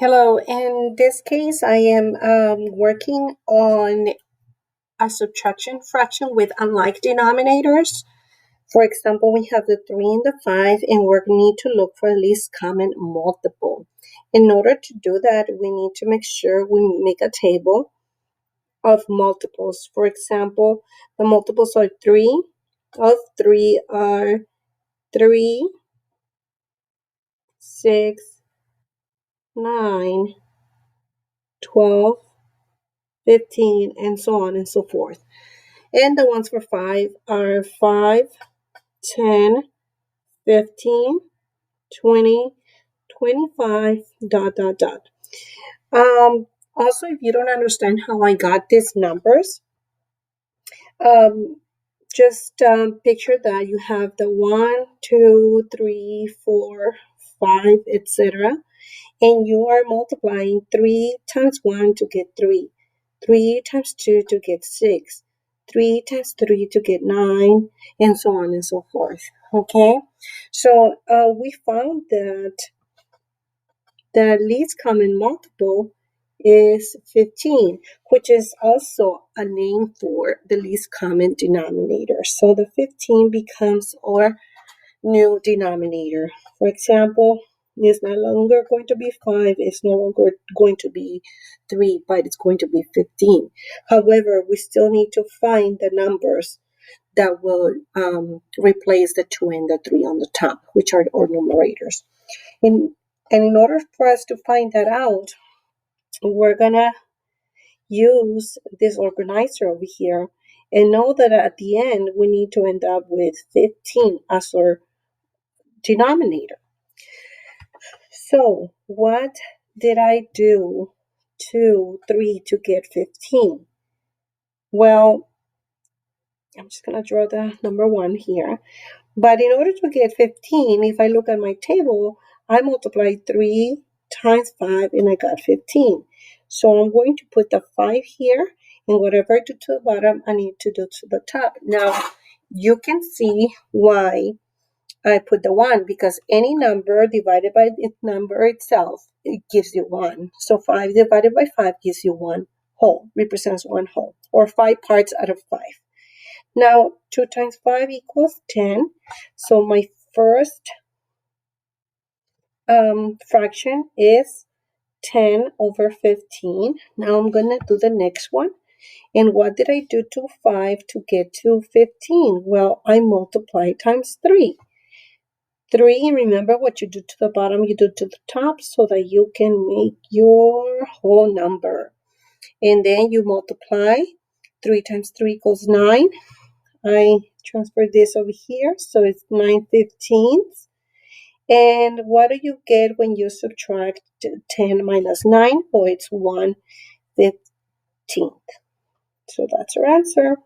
Hello, in this case, I am working on a subtraction fraction with unlike denominators. For example, we have the 3 and the 5, and we need to look for the least common multiple. In order to do that, we need to make sure we make a table of multiples. For example, the multiples are 3 of 3 are 3, 6, 9, 12, 15, and so on and so forth. And the ones for 5 are 5, 10, 15, 20, 25, dot, dot, dot. Also, if you don't understand how I got these numbers, um, just picture that you have the 1, 2, 3, 4, 5, etc. And you are multiplying 3 times 1 to get 3, 3 times 2 to get 6, 3 times 3 to get 9, and so on and so forth. Okay, so we found that the least common multiple is 15, which is also a name for the least common denominator. So the 15 becomes our new denominator. For example, it's no longer going to be 5, it's no longer going to be 3, but it's going to be 15. However, we still need to find the numbers that will replace the 2 and the 3 on the top, which are our numerators. And in order for us to find that out, we're going to use this organizer over here and know that at the end we need to end up with 15 as our denominator. So what did I do 2, 3 to get 15? Well, I'm just going to draw the number 1 here. But in order to get 15, if I look at my table, I multiplied 3 times 5 and I got 15. So I'm going to put the 5 here, and whatever I do to the bottom, I need to do to the top. Now, you can see why I put the 1, because any number divided by its number itself, it gives you 1. So 5 divided by 5 gives you 1 whole, represents 1 whole, or 5 parts out of 5. Now, 2 times 5 equals 10. So my first fraction is 10 over 15. Now I'm going to do the next one. And what did I do to 5 to get to 15? Well, I multiply times 3. 3, remember what you do to the bottom, you do to the top so that you can make your whole number. And then you multiply. 3 times 3 equals 9. I transfer this over here, so it's 9/15. And what do you get when you subtract 10 minus 9? Oh, it's 1/15. So that's our answer.